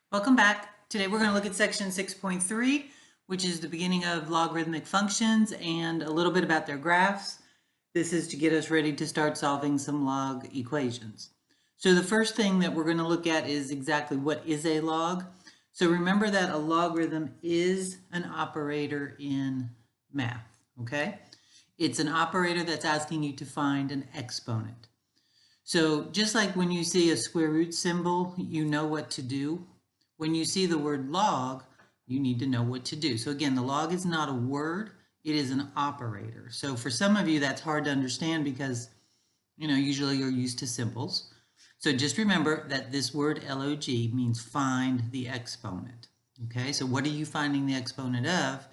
Welcome back. Today we're going to look at section 6.3, which is the beginning of logarithmic functions and a little bit about their graphs. This is to get us ready to start solving some log equations. So the first thing that we're going to look at is exactly what is a log. So remember that a logarithm is an operator in math, okay? It's an operator that's asking you to find an exponent. So just like when you see a square root symbol, you know what to do. When you see the word log, you need to know what to do. So again, the log is not a word, it is an operator. So for some of you, that's hard to understand because, usually you're used to symbols. So just remember that this word log means find the exponent. Okay, so what are you finding the exponent of?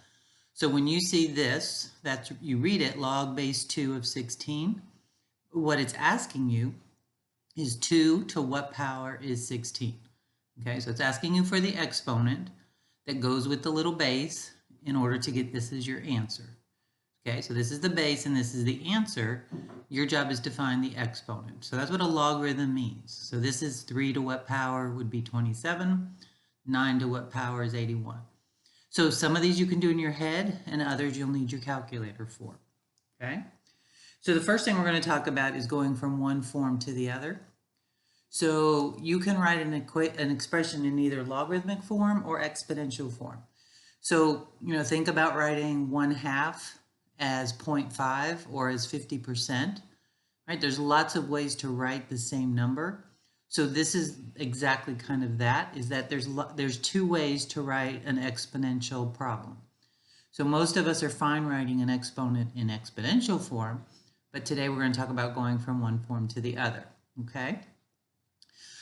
So when you see this, you read it, log base 2 of 16. What it's asking you is 2 to what power is 16? Okay, so it's asking you for the exponent that goes with the little base in order to get this as your answer. Okay, so this is the base and this is the answer. Your job is to find the exponent. So that's what a logarithm means. So this is 3 to what power would be 27, 9 to what power is 81. So some of these you can do in your head and others you'll need your calculator for. Okay, so the first thing we're going to talk about is going from one form to the other. So you can write an expression in either logarithmic form or exponential form. So, think about writing 1/2 as 0.5 or as 50%, right? There's lots of ways to write the same number. So this is exactly kind of that, is that there's two ways to write an exponential problem. So most of us are fine writing an exponent in exponential form, but today we're going to talk about going from one form to the other, okay?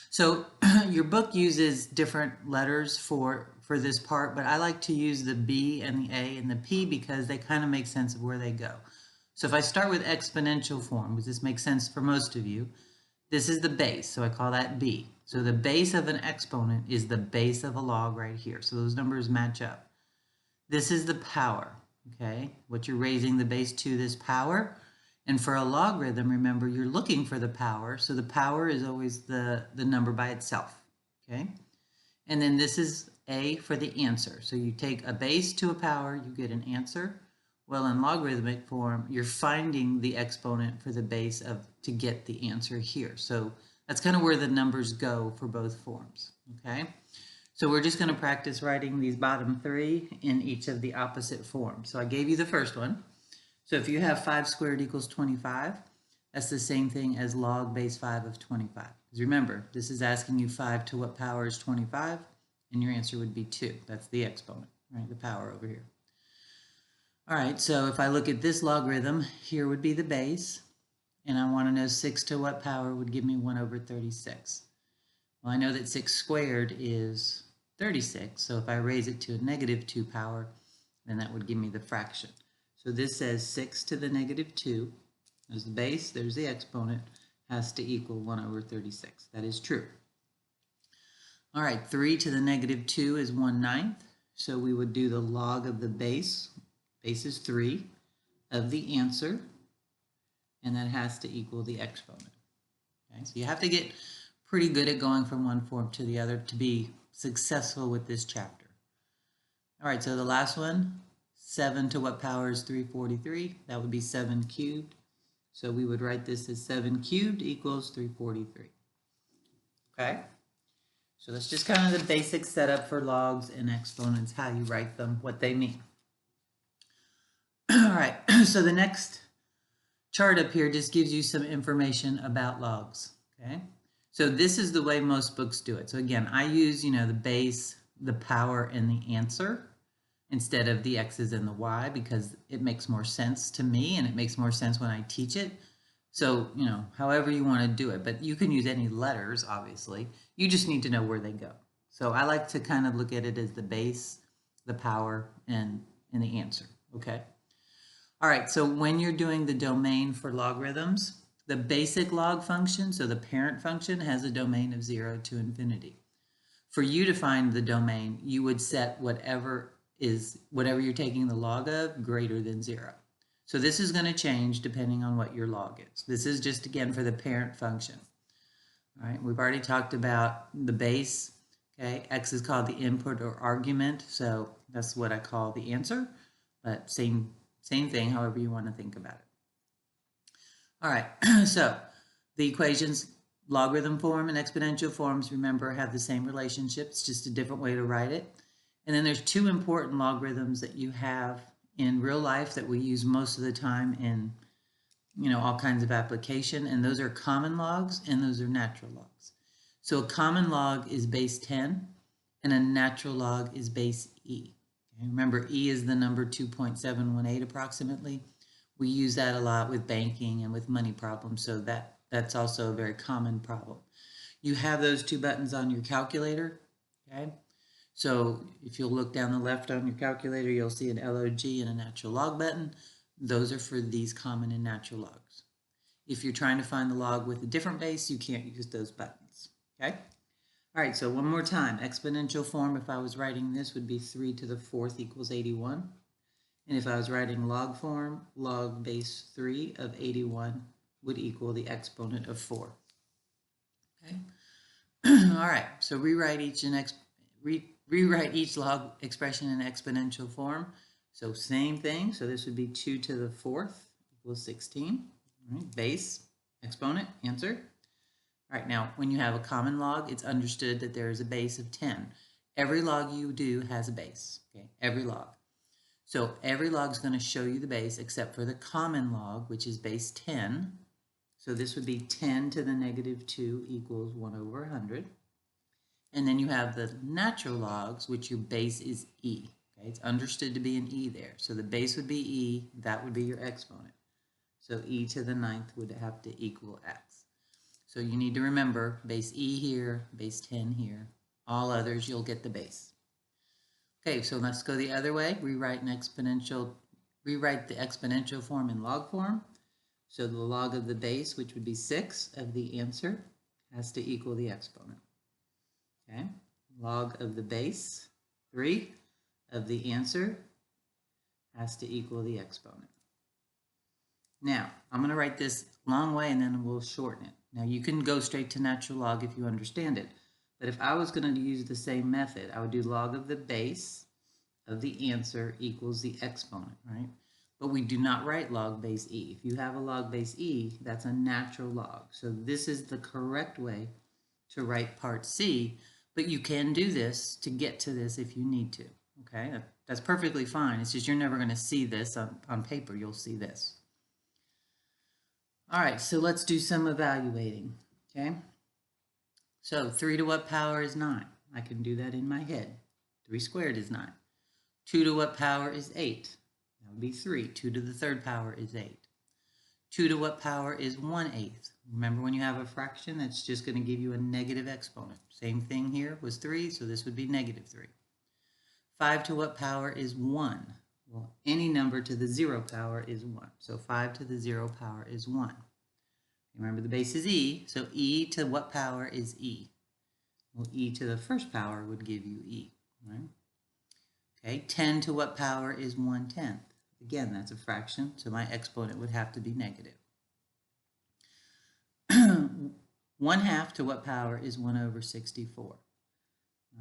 So your book uses different letters for this part, but I like to use the B and the A and the P because they kind of make sense of where they go. So if I start with exponential form, because this makes sense for most of you, this is the base, so I call that B. So the base of an exponent is the base of a log right here. So those numbers match up. This is the power, okay? What you're raising the base to, this power. And for a logarithm, remember, you're looking for the power. So the power is always the number by itself, okay? And then this is A for the answer. So you take a base to a power, you get an answer. Well, in logarithmic form, you're finding the exponent for the base to get the answer here. So that's kind of where the numbers go for both forms, okay? So we're just going to practice writing these bottom three in each of the opposite forms. So I gave you the first one. So if you have 5 squared equals 25, that's the same thing as log base 5 of 25. Because remember, this is asking you 5 to what power is 25, and your answer would be 2. That's the exponent, right? The power over here. All right, so if I look at this logarithm, here would be the base, and I want to know 6 to what power would give me 1 over 36. Well, I know that 6 squared is 36, so if I raise it to a negative 2 power, then that would give me the fraction. So this says 6 to the negative 2, there's the base, there's the exponent, has to equal 1 over 36. That is true. All right, 3 to the negative 2 is 1/9. So we would do the log of the base is 3, of the answer, and that has to equal the exponent. Okay, so you have to get pretty good at going from one form to the other to be successful with this chapter. All right, so the last one, 7 to what power is 343? That would be 7 cubed. So we would write this as 7 cubed equals 343. Okay? So that's just kind of the basic setup for logs and exponents, how you write them, what they mean. All right, so the next chart up here just gives you some information about logs. Okay? So this is the way most books do it. So again, I use, the base, the power, and the answer instead of the x's and the y because it makes more sense to me and it makes more sense when I teach it. So, however you want to do it, but you can use any letters, obviously. You just need to know where they go. So I like to kind of look at it as the base, the power, and the answer, okay? All right, so when you're doing the domain for logarithms, the basic log function, so the parent function, has a domain of 0 to infinity. For you to find the domain, you would set whatever you're taking the log of greater than 0. So this is going to change depending on what your log is. This is just, again, for the parent function. All right, we've already talked about the base Okay, x is called the input or argument, so that's what I call the answer, but same thing, however you want to think about it. All right, so the equations, logarithm form and exponential forms, remember, have the same relationship. It's just a different way to write it. And then there's two important logarithms that you have in real life that we use most of the time in, all kinds of application, and those are common logs and those are natural logs. So a common log is base 10 and a natural log is base e. Okay, remember, e is the number 2.718 approximately. We use that a lot with banking and with money problems, so that's also a very common problem. You have those two buttons on your calculator, okay? So if you'll look down the left on your calculator, you'll see an LOG and a natural log button. Those are for these common and natural logs. If you're trying to find the log with a different base, you can't use those buttons, okay? All right, so one more time. Exponential form, if I was writing this, would be 3 to the 4th equals 81. And if I was writing log form, log base 3 of 81 would equal the exponent of 4. Okay. All right, so rewrite each log expression in exponential form. So same thing, so this would be 2 to the 4th equals 16. All right, base, exponent, answer. All right, now when you have a common log, it's understood that there is a base of 10. Every log you do has a base, okay, every log. So every log is going to show you the base except for the common log, which is base 10. So this would be 10 to the negative 2 equals 1 over 100. And then you have the natural logs, which your base is e. Okay, it's understood to be an e there. So the base would be e, that would be your exponent. So e to the 9th would have to equal x. So you need to remember base e here, base 10 here. All others, you'll get the base. Okay, so let's go the other way. Rewrite the exponential form in log form. So the log of the base, which would be 6 of the answer, has to equal the exponent. Okay, log of the base, 3 of the answer, has to equal the exponent. Now, I'm going to write this long way and then we'll shorten it. Now, you can go straight to natural log if you understand it. But if I was going to use the same method, I would do log of the base of the answer equals the exponent, right? But we do not write log base e. If you have a log base e, that's a natural log. So this is the correct way to write part C, but you can do this to get to this if you need to, okay? That's perfectly fine. It's just you're never going to see this on paper. You'll see this. All right, so let's do some evaluating, okay? So 3 to what power is 9? I can do that in my head. 3 squared is 9. 2 to what power is 8? That would be 3. 2 to the 3rd power is 8. 2 to what power is 1/8? Remember, when you have a fraction, that's just going to give you a negative exponent. Same thing here was 3, so this would be negative 3. 5 to what power is 1? Well, any number to the 0 power is 1. So 5 to the 0 power is 1. Remember, the base is e, so e to what power is e? Well, e to the 1st power would give you e, right? Okay, 10 to what power is 1/10? Again, that's a fraction, so my exponent would have to be negative. 1/2 to what power is 1 over 64? All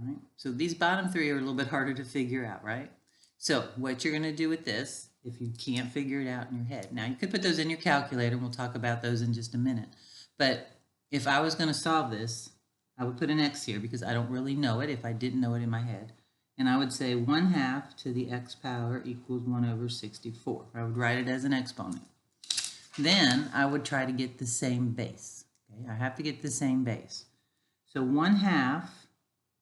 right, so these bottom three are a little bit harder to figure out, right? So what you're going to do with this, if you can't figure it out in your head, now you could put those in your calculator, and we'll talk about those in just a minute. But if I was going to solve this, I would put an x here because I don't really know it if I didn't know it in my head. And I would say 1/2 to the x power equals 1 over 64. I would write it as an exponent. Then I would try to get the same base. Okay, I have to get the same base. So 1/2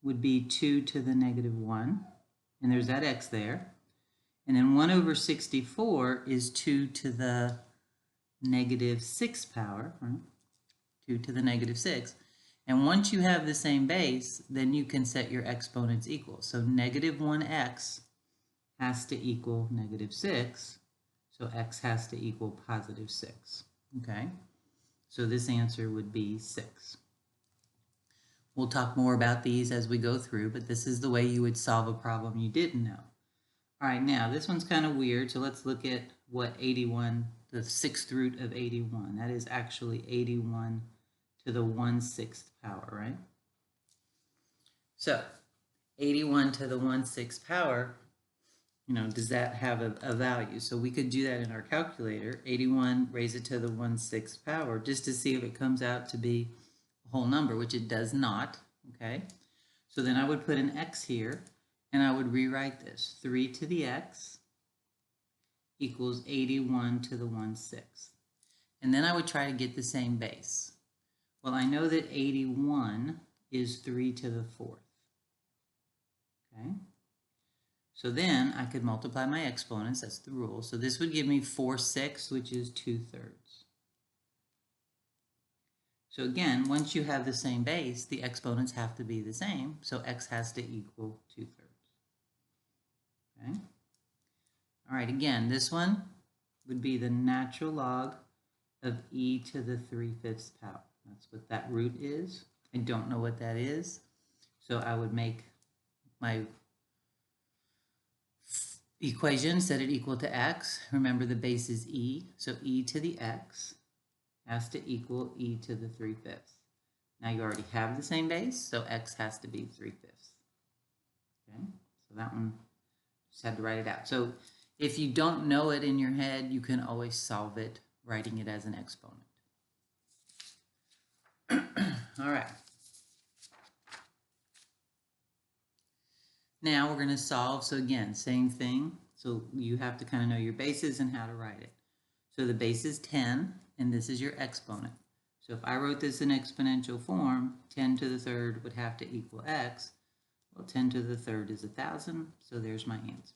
would be 2 to the negative 1. And there's that x there. And then 1 over 64 is 2 to the negative 6 power, right? 2 to the negative 6. And once you have the same base, then you can set your exponents equal. So negative 1x has to equal negative 6. So x has to equal positive 6. Okay? So this answer would be 6. We'll talk more about these as we go through, but this is the way you would solve a problem you didn't know. All right, now this one's kind of weird, so let's look at what 81, the 6th root of 81. That is actually 81 to the 1/6 power, right? So 81 to the 1/6 power, does that have a value? So we could do that in our calculator, 81, raise it to the 1/6 power, just to see if it comes out to be a whole number, which it does not, okay? So then I would put an x here, and I would rewrite this. 3 to the x equals 81 to the 1/6. And then I would try to get the same base. Well, I know that 81 is 3 to the 4th, okay? So then I could multiply my exponents, that's the rule. So this would give me 4/6, which is 2/3. So again, once you have the same base, the exponents have to be the same. So x has to equal 2/3. Okay. All right, again, this one would be the natural log of e to the 3/5 power. That's what that root is. I don't know what that is. So I would make my equation, set it equal to x. Remember the base is e, so e to the x has to equal e to the 3/5. Now you already have the same base, so x has to be 3/5. Okay, so that one, just had to write it out. So if you don't know it in your head, you can always solve it writing it as an exponent. All right. Now we're going to solve, so again, same thing. So you have to kind of know your bases and how to write it. So the base is 10, and this is your exponent. So if I wrote this in exponential form, 10 to the 3rd would have to equal x. Well, 10 to the 3rd is 1,000, so there's my answer.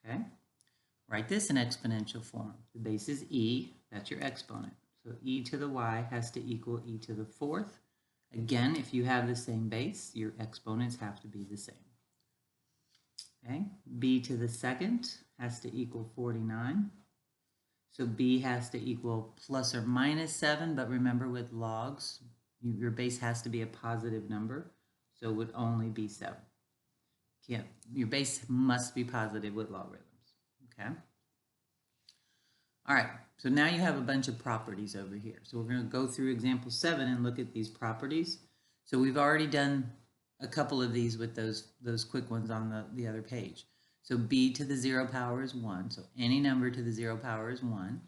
Okay? Write this in exponential form. The base is e, that's your exponent. So e to the y has to equal e to the 4th. Again, if you have the same base, your exponents have to be the same. Okay, b to the 2nd has to equal 49. So b has to equal plus or minus 7, but remember with logs, your base has to be a positive number, so it would only be 7. Your base must be positive with logarithms, okay? All right, so now you have a bunch of properties over here. So we're going to go through example 7 and look at these properties. So we've already done a couple of these with those quick ones on the other page. So b to the 0 power is 1. So any number to the 0 power is 1.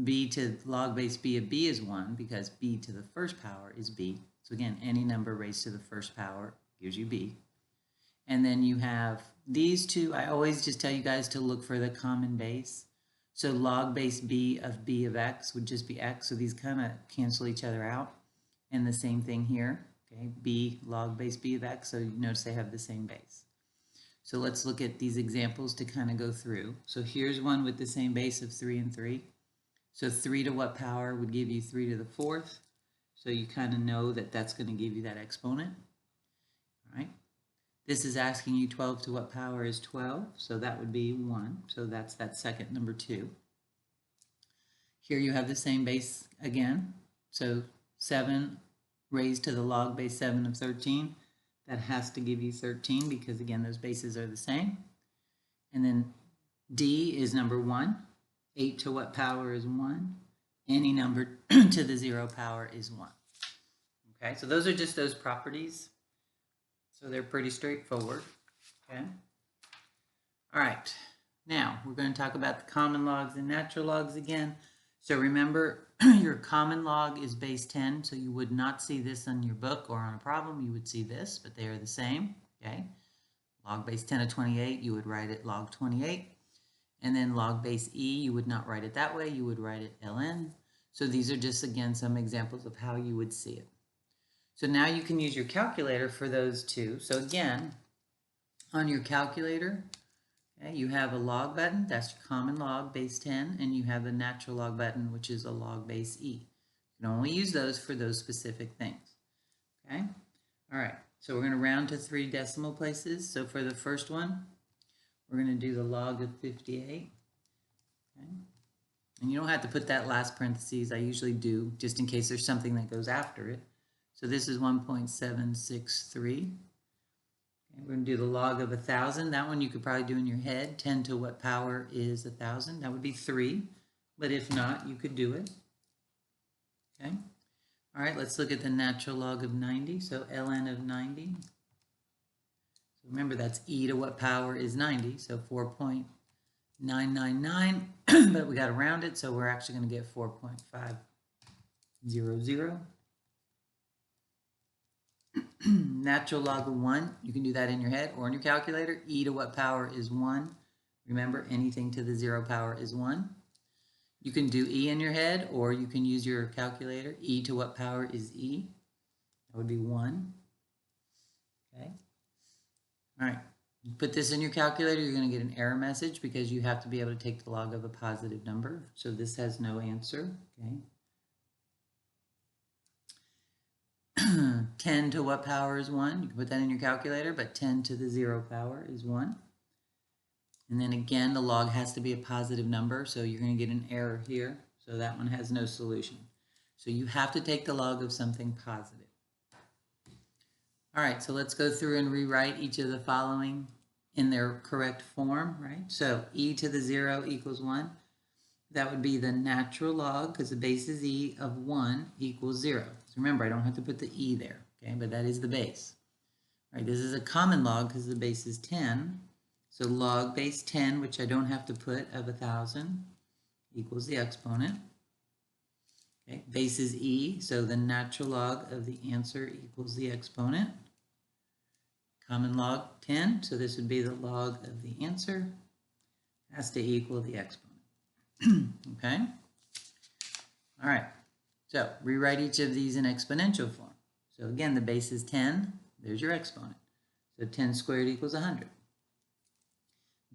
B to log base b of b is 1 because b to the 1st power is b. So again, any number raised to the 1st power gives you b. And then you have these two. I always just tell you guys to look for the common base. So log base b of x would just be x. So these kind of cancel each other out. And the same thing here. Okay, b log base b of x, so you notice they have the same base. So let's look at these examples to kind of go through. So here's one with the same base of 3 and 3. So 3 to what power would give you 3 to the 4th? So you kind of know that that's going to give you that exponent. All right. This is asking you 12 to what power is 12? So that would be 1. So that's that second, number 2. Here you have the same base again. So 7 raised to the log base 7 of 13. That has to give you 13 because, again, those bases are the same. And then D is number 1. 8 to what power is 1? Any number to the 0 power is 1. Okay, so those are just those properties. So they're pretty straightforward. Okay. All right. Now we're going to talk about the common logs and natural logs again. So remember, your common log is base 10, so you would not see this in your book or on a problem. You would see this, but they are the same. Okay. Log base 10 of 28, you would write it log 28. And then log base e, you would not write it that way. You would write it ln. So these are just, again, some examples of how you would see it. So now you can use your calculator for those two. So again, on your calculator, okay, you have a log button, that's your common log, base 10, and you have the natural log button, which is a log base e. You can only use those for those specific things. Okay? All right, so we're going to round to 3 decimal places. So for the first one, we're going to do the log of 58. Okay? And you don't have to put that last parentheses. I usually do, just in case there's something that goes after it. So this is 1.763. We're going to do the log of 1,000. That one you could probably do in your head. 10 to what power is 1,000? That would be 3. But if not, you could do it. Okay. All right, let's look at the natural log of 90. So ln of 90. So remember, that's e to what power is 90? So 4.999, but we got to round it, so we're actually going to get 4.500. Natural log of 1, you can do that in your head or in your calculator. E to what power is 1? Remember, anything to the 0 power is 1. You can do e in your head, or you can use your calculator. E to what power is e? That would be 1. Okay. All right. You put this in your calculator, you're going to get an error message because you have to be able to take the log of a positive number. So this has no answer. Okay. 10 to what power is 1? You can put that in your calculator, but 10 to the 0 power is 1. And then again, the log has to be a positive number, so you're going to get an error here. So that one has no solution. So you have to take the log of something positive. All right, so let's go through and rewrite each of the following in their correct form, right? So e to the 0 equals 1. That would be the natural log, because the base is e, of 1 equals 0. So remember, I don't have to put the e there, okay? But that is the base. All right, this is a common log because the base is 10. So log base 10, which I don't have to put, of 1,000 equals the exponent. Okay, base is e, so the natural log of the answer equals the exponent. Common log 10, so this would be the log of the answer has to equal the exponent. Okay? All right, so rewrite each of these in exponential form. So again, the base is 10, there's your exponent. So 10 squared equals 100.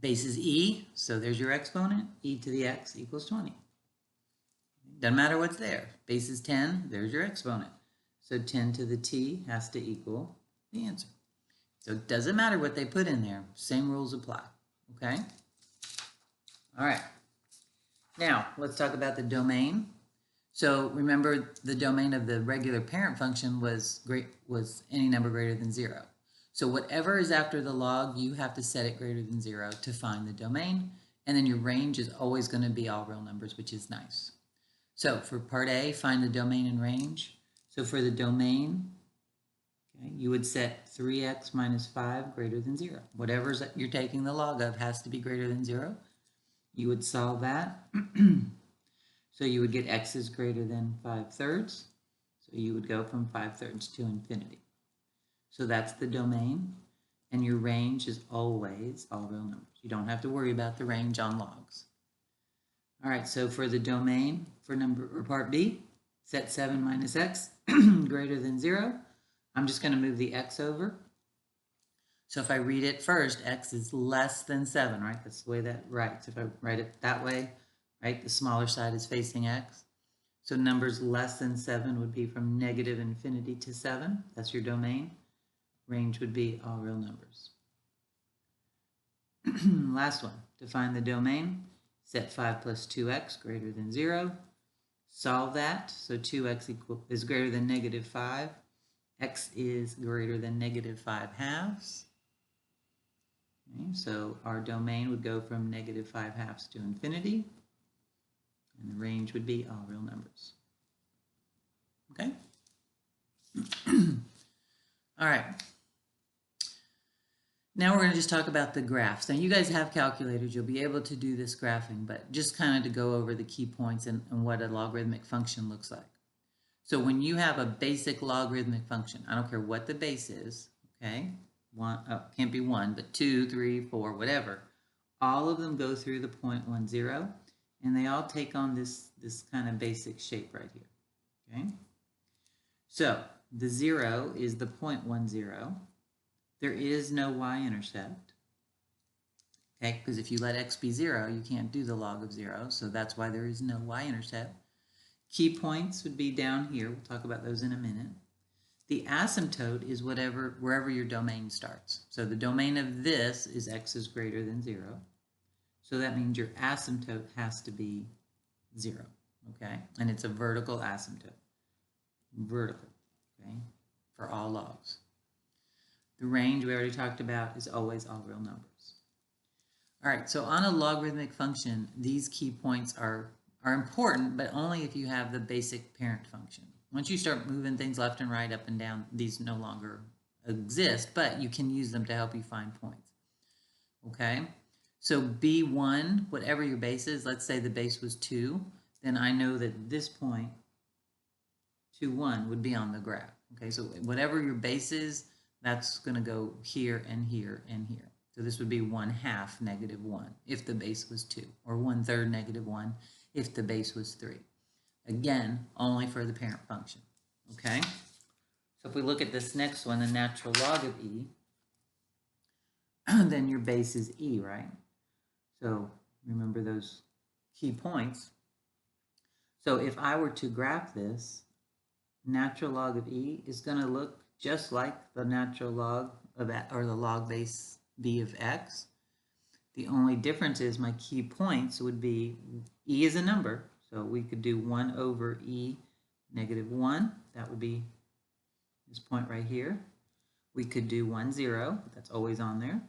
Base is e, so there's your exponent. E to the x equals 20. Doesn't matter what's there. Base is 10, there's your exponent. So 10 to the t has to equal the answer. So it doesn't matter what they put in there. Same rules apply, okay? All right. Now, let's talk about the domain. So remember, the domain of the regular parent function was any number greater than 0. So whatever is after the log, you have to set it greater than 0 to find the domain. And then your range is always going to be all real numbers, which is nice. So for part A, find the domain and range. So for the domain, okay, you would set 3x minus 5 greater than 0. Whatever you're taking the log of has to be greater than 0. You would solve that. So you would get x is greater than 5/3. So you would go from 5/3 to infinity. So that's the domain, and your range is always all real numbers. You don't have to worry about the range on logs. All right, so for the domain, for part B, set 7 minus x greater than 0. I'm just going to move the x over. So if I read it first, x is less than 7, right? That's the way that writes. If I write it that way, right, the smaller side is facing x. So numbers less than 7 would be from negative infinity to 7. That's your domain. Range would be all real numbers. Last one, to find the domain, set 5 plus 2x greater than 0. Solve that, so 2x is greater than negative 5. X is greater than negative 5/2. Okay, so our domain would go from negative 5/2 to infinity. And the range would be all real numbers. Okay? All right. Now we're going to just talk about the graphs. Now you guys have calculators. You'll be able to do this graphing, but just kind of to go over the key points and what a logarithmic function looks like. So when you have a basic logarithmic function, I don't care what the base is, okay? Can't be 1, but 2, 3, 4, whatever. All of them go through the point 1, 0, and they all take on this kind of basic shape right here, okay? So the 0 is the point 1, 0. There is no y-intercept, okay? Because if you let x be 0, you can't do the log of 0, so that's why there is no y-intercept. Key points would be down here. We'll talk about those in a minute. The asymptote is wherever your domain starts. So the domain of this is x is greater than 0. So that means your asymptote has to be 0, okay? And it's a vertical asymptote. Vertical, okay, for all logs. The range we already talked about is always all real numbers. All right, so on a logarithmic function, these key points are important, but only if you have the basic parent function. Once you start moving things left and right, up and down, these no longer exist, but you can use them to help you find points. Okay, so B1, whatever your base is, let's say the base was 2, then I know that this point, 2, 1, would be on the graph. Okay, so whatever your base is, that's going to go here and here and here. So this would be 1/2 -1 if the base was 2, or 1/3 -1 if the base was 3. Again, only for the parent function. Okay, so if we look at this next one, the natural log of e, then your base is e, right? So remember those key points. So if I were to graph this, natural log of e is going to look just like the natural log of, or the log base b of x. The only difference is my key points would be, e is a number, so we could do 1 over e -1. That would be this point right here. We could do 1, 0, that's always on there.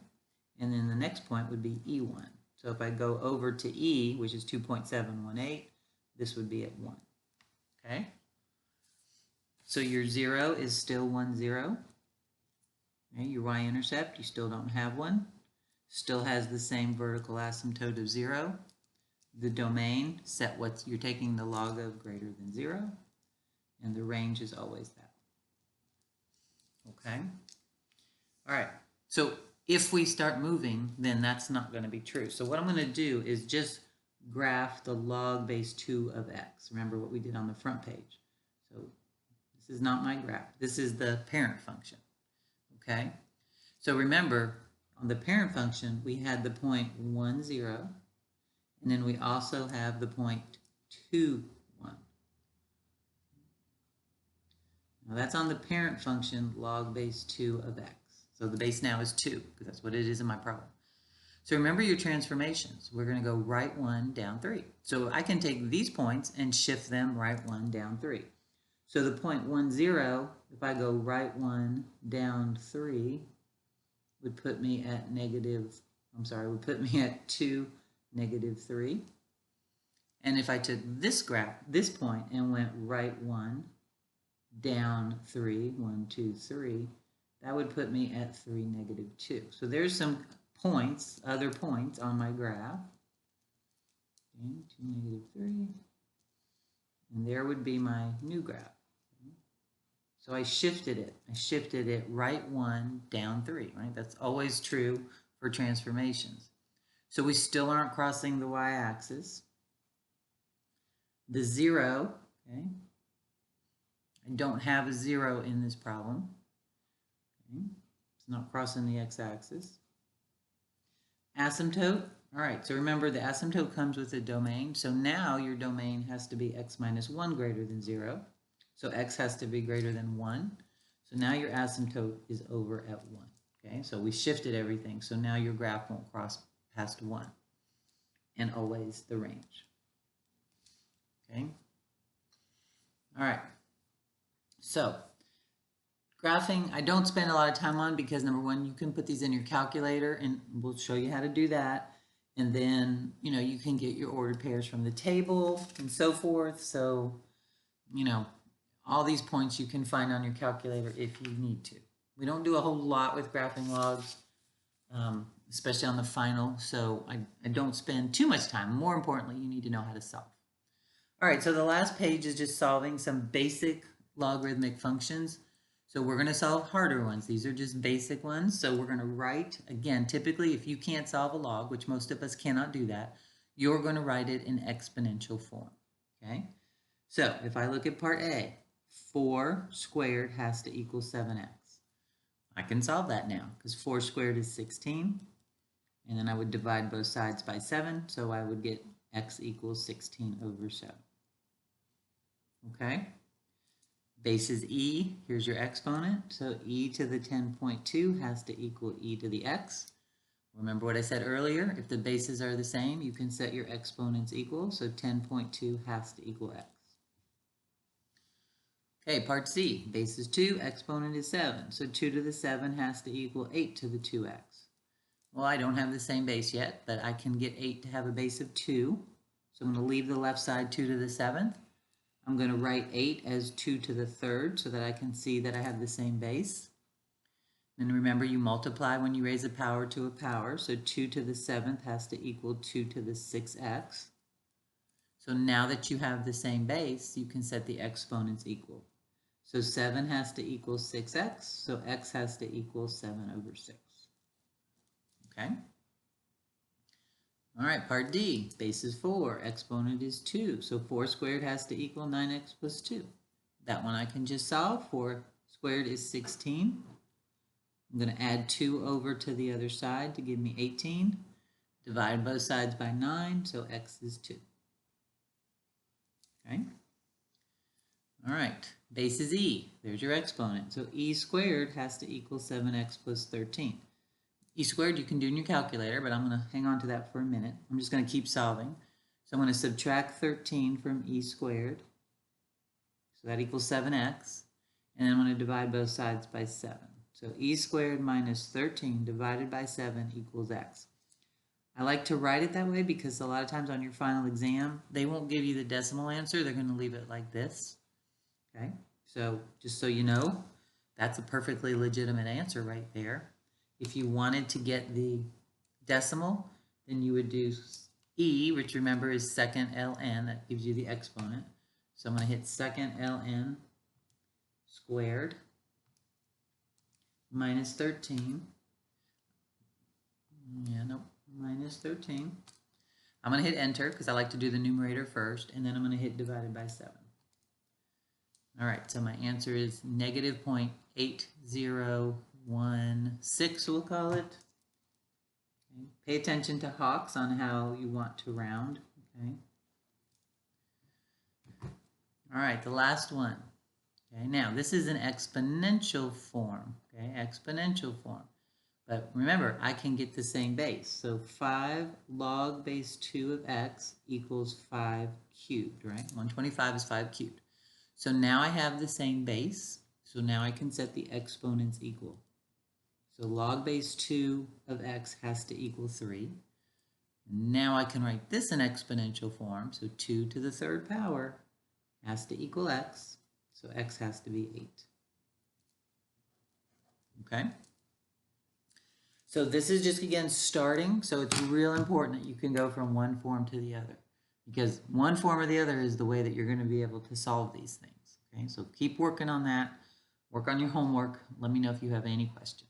And then the next point would be e1. So if I go over to e, which is 2.718, this would be at 1. Okay? So your 0 is still 1, 0. Okay, your y-intercept, you still don't have one. Still has the same vertical asymptote of 0. The domain, set what you're taking the log of greater than 0. And the range is always that. Okay? All right. So if we start moving, then that's not going to be true. So what I'm going to do is just graph the log base 2 of x. Remember what we did on the front page. So this is not my graph. This is the parent function. Okay? So remember, on the parent function, we had the point 1, 0, and then we also have the point 2, 1. Now that's on the parent function log base 2 of x. So the base now is 2, because that's what it is in my problem. So remember your transformations. We're going to go right 1, down 3. So I can take these points and shift them right 1, down 3. So the point 1, 0, if I go right 1, down 3, would put me at would put me at 2, -3. And if I took this graph, this point, and went right 1, down 3, 1, 2, 3, that would put me at 3, -2. So there's some points, other points on my graph. Okay, 2, -3. And there would be my new graph. So I shifted it. I shifted it right 1, down 3, right? That's always true for transformations. So we still aren't crossing the y-axis. The 0, okay? I don't have a 0 in this problem. Okay? It's not crossing the x-axis. Asymptote. All right, so remember the asymptote comes with a domain. So now your domain has to be x minus 1 greater than 0. So x has to be greater than 1. So now your asymptote is over at 1. Okay, so we shifted everything. So now your graph won't cross past 1. And always the range. Okay. All right. So graphing, I don't spend a lot of time on because number one, you can put these in your calculator and we'll show you how to do that. And then, you can get your ordered pairs from the table and so forth. So, all these points you can find on your calculator if you need to. We don't do a whole lot with graphing logs, especially on the final. So I don't spend too much time. More importantly, you need to know how to solve. All right, so the last page is just solving some basic logarithmic functions. So we're going to solve harder ones. These are just basic ones. So we're going to write, again, typically if you can't solve a log, which most of us cannot do that, you're going to write it in exponential form. Okay? So if I look at part A, 4 squared has to equal 7x. I can solve that now because 4 squared is 16. And then I would divide both sides by 7. So I would get x equals 16 over 7. Okay? Base is e. Here's your exponent. So e to the 10.2 has to equal e to the x. Remember what I said earlier? If the bases are the same, you can set your exponents equal. So 10.2 has to equal x. Okay, part C. Base is 2, exponent is 7. So 2 to the 7 has to equal 8 to the 2x. Well, I don't have the same base yet, but I can get 8 to have a base of 2. So I'm going to leave the left side 2 to the 7th. I'm going to write 8 as 2 to the third so that I can see that I have the same base. And remember, you multiply when you raise a power to a power. So 2 to the 7th has to equal 2 to the 6x. So now that you have the same base, you can set the exponents equal. So 7 has to equal 6x, so x has to equal 7 over 6. Okay? All right, part D, base is 4, exponent is 2, so 4 squared has to equal 9x plus 2. That one I can just solve. 4 squared is 16. I'm going to add 2 over to the other side to give me 18. Divide both sides by 9, so x is 2. Okay? All right, base is e. There's your exponent. So e squared has to equal 7x plus 13. E squared you can do in your calculator, but I'm going to hang on to that for a minute. I'm just going to keep solving. So I'm going to subtract 13 from e squared. So that equals 7x. And then I'm going to divide both sides by 7. So e squared minus 13 divided by 7 equals x. I like to write it that way because a lot of times on your final exam, they won't give you the decimal answer. They're going to leave it like this. Okay, so just so you know, that's a perfectly legitimate answer right there. If you wanted to get the decimal, then you would do e, which remember is second ln. That gives you the exponent. So I'm going to hit second ln squared minus 13. Yeah, nope. Minus 13. I'm going to hit enter because I like to do the numerator first, and then I'm going to hit divided by 7. All right, so my answer is negative 0.8016, we'll call it. Okay. Pay attention to hawks on how you want to round. Okay. All right, the last one. Okay, now this is an exponential form. Okay, exponential form. But remember, I can get the same base. So 5 log base 2 of x equals 5 cubed, right? 125 is 5 cubed. So now I have the same base. So now I can set the exponents equal. So log base 2 of x has to equal 3. Now I can write this in exponential form. So 2 to the third power has to equal x. So x has to be 8. Okay? So this is just, again, starting. So it's real important that you can go from one form to the other, because one form or the other is the way that you're going to be able to solve these things. Okay, so keep working on that. Work on your homework. Let me know if you have any questions.